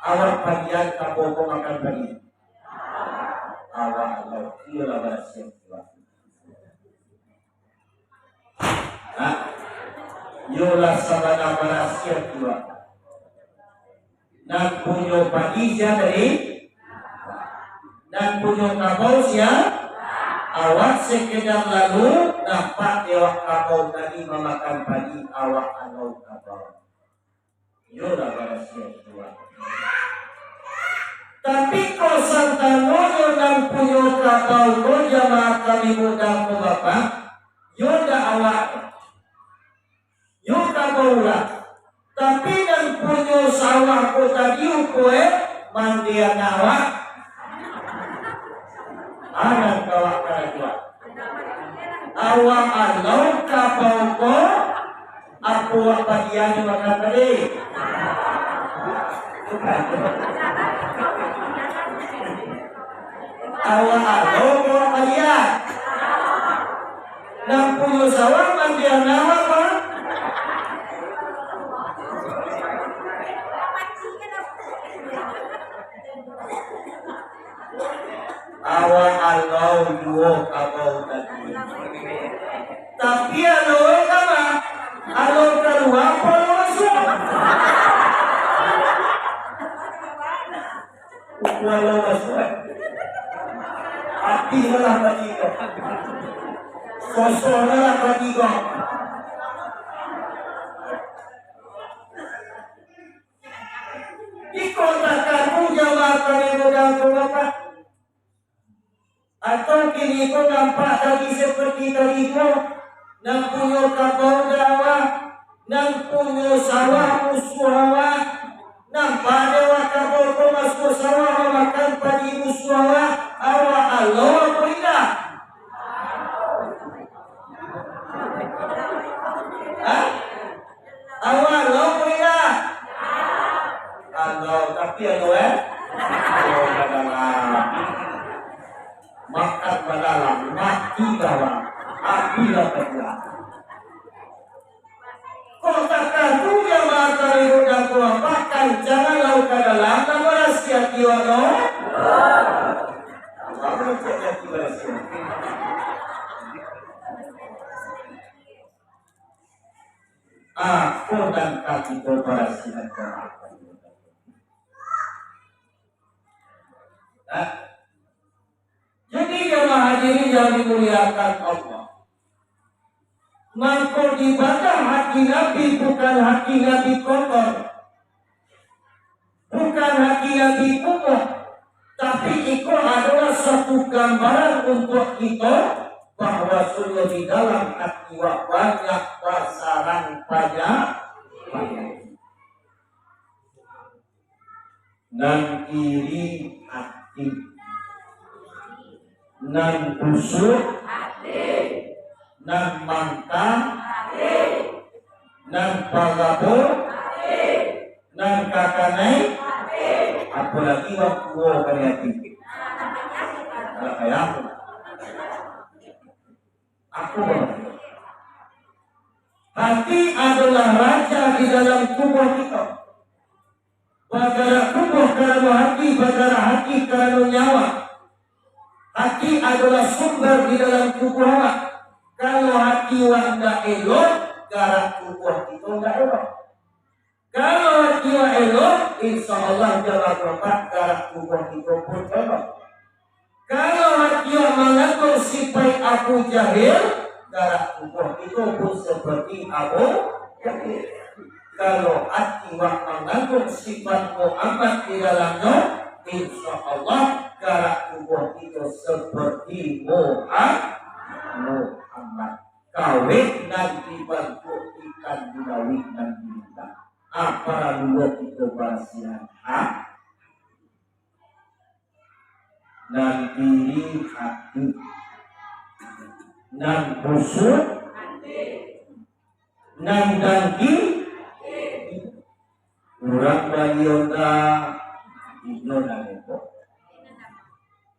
awak bagian kapoko makan bagi awak Allah ialah bahasa yola sabana bahasa dua dan punya pagi dari dan punya kapau siya awak sekedar lalu dapat awak kapau tadi memakan pagi awak Allah kapau yola bahasa dua. Tapi kau santanono dan punya kapal kau jamaah kami muda bapak yoda awak anak kawak karatua awak alau kapauko aku wapadian makan tadi awak alau wapadian nang puyo sawang mandian nama apa awak alau duo kabau tadi tapi alau apa alau keluar kalau masuk walau masuk hati malah bagi kau sosok malah bagi kau di kota kamu jawab kami apa atau kini kau nampak lagi seperti tadi kau nang punya kabau dawa nang punya sawah musuh hawa nang pada wakabau kau masuk sawah makan padi musuh hawa awak Allah apa tidak awak Allah apa tidak Allah tapi Allah makan badalah mati bawah apilah kedua katakan punya mata itu dan kuapakan jangan laut ke dalam dan rahasia kiwano apa rahasia kiwano aku dan kaki korporasi negara jadi jemaah hadirin yang dimuliakan Allah maka ibadah hati Nabi bukan hati Nabi kotor bukan hati Nabi kumuh tapi itu adalah satu gambaran untuk kita bahwa sudah di dalam hati banyak pasaran banyak nan iri hati nan busuk nan mangkang nan pagabur nan kakanai apalagi waktu kreatif kalau kayak aku hati adalah raja di dalam tubuh kita bagara tubuh karena hati bagara hati karena nyawa hati adalah sumber di dalam tubuh awak kalau hati wanda elok gara tubuh itu enggak elok kalau hati wa elok insya Allah jalan tempat gara tubuh itu pun elok kalau hati wa mengandung sifat aku jahil gara tubuh itu pun seperti aku jahil kalau hati wa mengandung sifat Muhammad di dalamnya insya Allah gara tubuh itu seperti Muhammad kawin dan dibantu ikan dilawin dan diminta apa dulu itu bahasian dan diri hati dan busuk dan daging kurang bayonda ignoran itu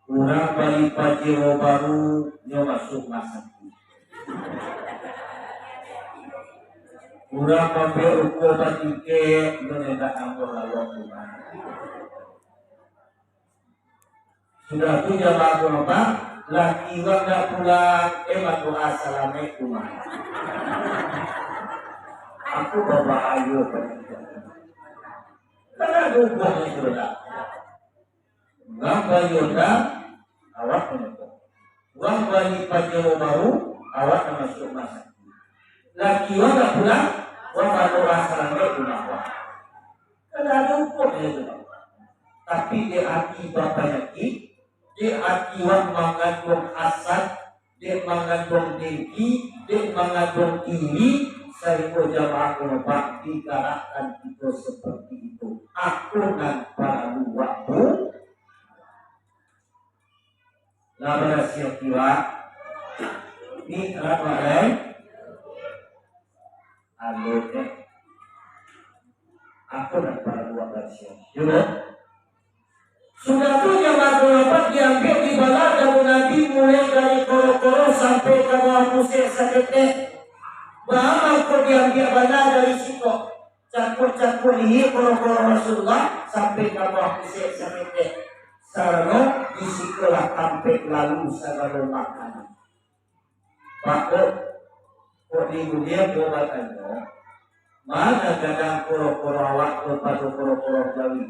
kurang bali pajero baru nyo masuk masak kurang pakai uko batike menenda angkor lalu sudah tu jamaah apa laki wanda pulang matu assalamualaikum aku bawa ayo karena dukungnya sudah nggak bayonda awak menutup uang bagi pajero baru awak masuk masak laki wanda pulang uang baru assalamualaikum karena dukungnya sudah tapi di hati bapaknya di hati uang mengandung hasad di mengandung dengki di mengandung iri saya jamaah kelompok dikarakkan itu seperti itu aku dan para waktu labara siya kiwa ni alat walay alute aku nagparaduwa ka siya yun sudah tu yang dapat diambil di bala dari Nabi mulai dari koro-koro sampai ke bawah musik sakitnya bahwa aku diambil bala dari situ campur-campur ini koro-koro Rasulullah sampai ke bawah musik sakitnya sarana disitulah sampai lalu sarana makanan bakok kok di dunia buatannya mana kadang koro-koro awak kepada koro-koro Jawi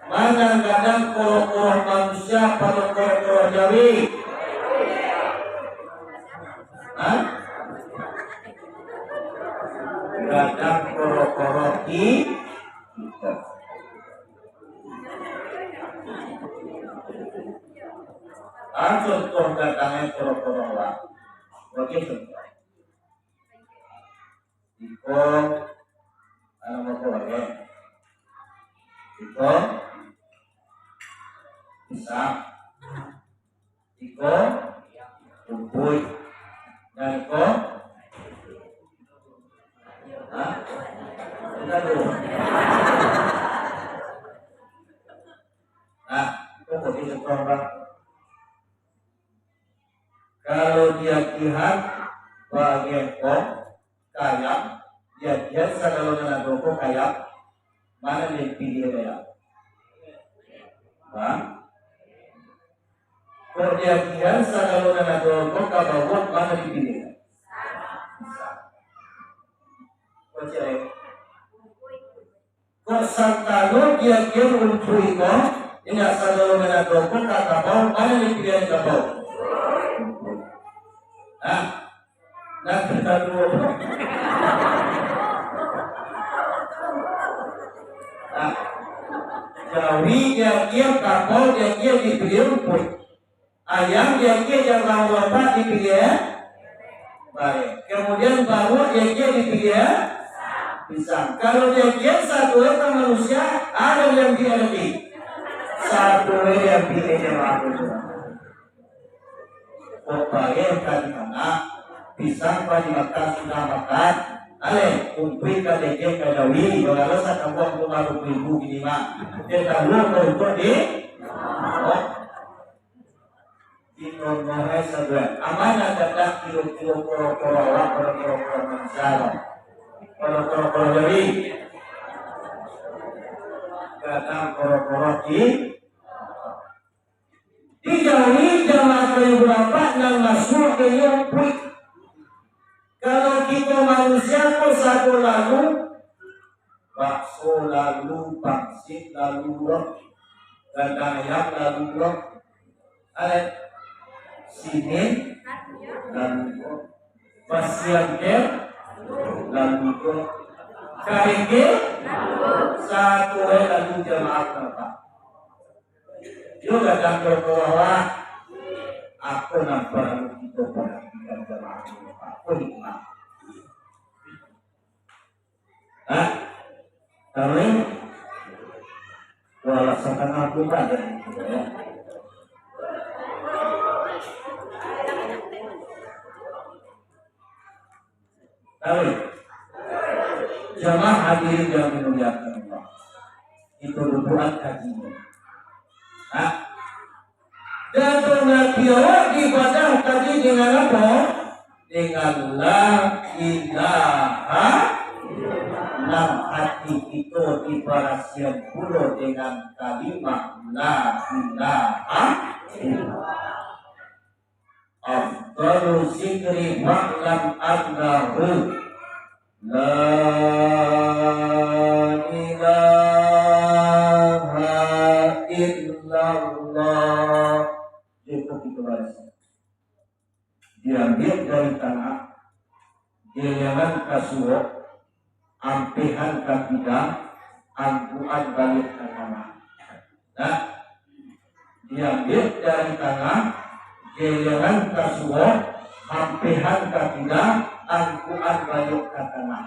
mana kadang koro-koro manusia pada koro-koro Jawi kadang koro-koro kita contoh datangnya koro-koro awak begitu iko ano mo po iko isa iko umpoy dan iko ito po isang program kalau dia lihat bagian kok kayak dia biasa kalau nak rokok kayak mana dia pilih kayak kalau dia biasa kalau nak rokok kabawat mana dipilih kok santalo dia untuk itu ini asal kalau nak rokok kabawat mana dipilih kabawat nah kita dulu Jawi dia kapal dia dipilih pun ayam dia jangan lompat dipilih baik kemudian baru dia dipilih pisang kalau dia satu orang manusia ada yang dia lebih satu yang pilihnya aku yang tadi mana pisang pada makan sudah makan ale kumpul ka deke ka Jawi kalau sa kampung rumah ibu gini mah dia tahu untuk di nomor sebelah amanah datang kilo-kilo koro-koro awak koro-koro mansala koro-koro Jawi datang koro-koro di Jawi jamaah berapa yang masuk ke Yompui kalau kita manusia kok satu lalu bakso lalu pangsit lalu rok dan ayam lalu rok sini lalu rok pasiennya lalu rok karike satu lalu jemaah apa juga kantor bawah aku nampak itu perhatikan jemaah aku nikmat tapi walaupun aku pada tapi jamaah hadirin yang dimuliakan Allah itu rubuhan kajian dan pengakiran ibadah tadi dengan apa? Dengan la ilaha illallah hati itu dibarasian pula dengan kalimat la ilaha illallah afdalu zikri ma'lam annahu la ilaha illallah cukup itu bahasa diambil dari tanah diangan kasuo ampehan kabidang angkuan balik ke tanah diambil dari tanah diangan kasuo ampehan kabidang angkuan balik ke tanah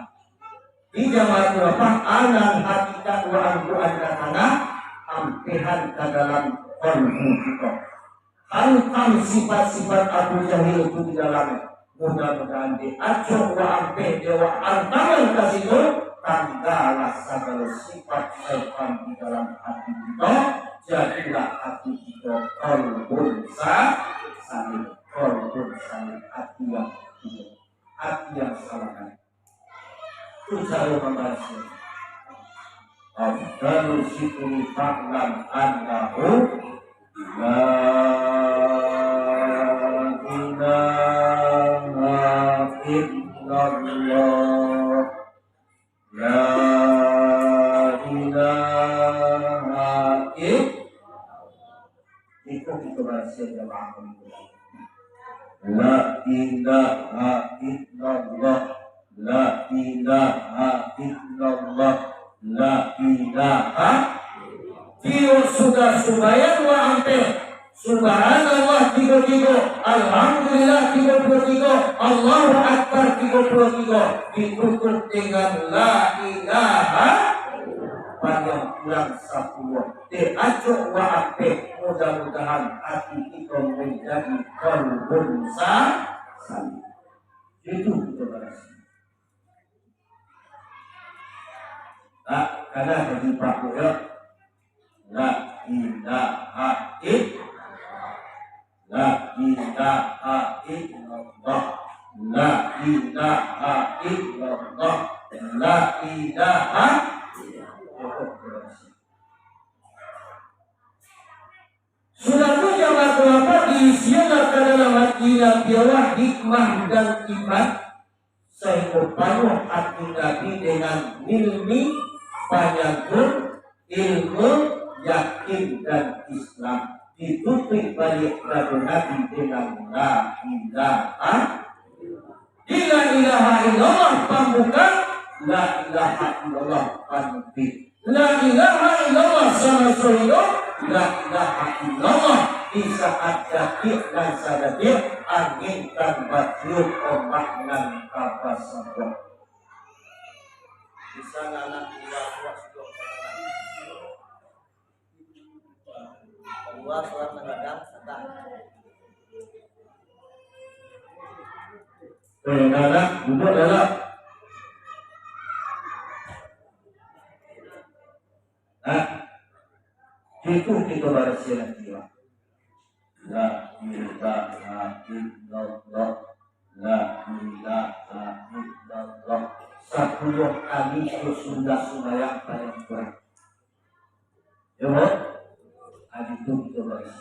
di jamaah berapa anak hakikat wa angkuan ke tanah ampehan ke dalam kalbu kita. Hantam sifat-sifat Abu Jahil itu di dalamnya. Mudah-mudahan diacuh wa ampe dewa antaman kasitu tanggalah segala sifat syaitan di dalam hati kita. Jadilah hati kita kalbun salim, kalbun salim, hati yang hidup, hati yang salahan. Itu cara membahasnya. Afdalu syukri fa'lam annahu la ilaha illallah, la ilaha illallah. Itu kita bahasa jamaah pemula. La ilaha illallah, la ilaha illallah, la ilaha. Tio sudah subayan wa ampir. Subhanallah 33, Alhamdulillah 33, Allahu Akbar 33, ditutup dengan la ilaha panjang pulang 10. Diacuh wa ampir. Mudah-mudahan hati kita menjadi kalbun salim. Itu kita bahas. Karena bagi Pak ya, la ilaha illallah, la ilaha illallah, la ilaha illallah, la ilaha illallah. Sudah jamaah berapa diisikan ke dalam hati Nabi hikmah dan iman sehingga penuh hati Nabi dengan ilmi, panyagul, ilmu, yakin dan Islam. Ditutup balik Nabi dengan la ilaha illallah pembuka, la ilaha illallah penutup. La ilaha illallah sama soyo, la ilaha illallah di saat jatuh dan sadatir angin dan batiup ombak dan kapal sabda. Bisa nganak ilah keluar suara mengadang sedang. Mengadang duduk dalam. Itu kita baca lagi. La ilaha illallah, la ilaha illallah. 10 kali sudah yang paling kurang. Ya, itu kita baca.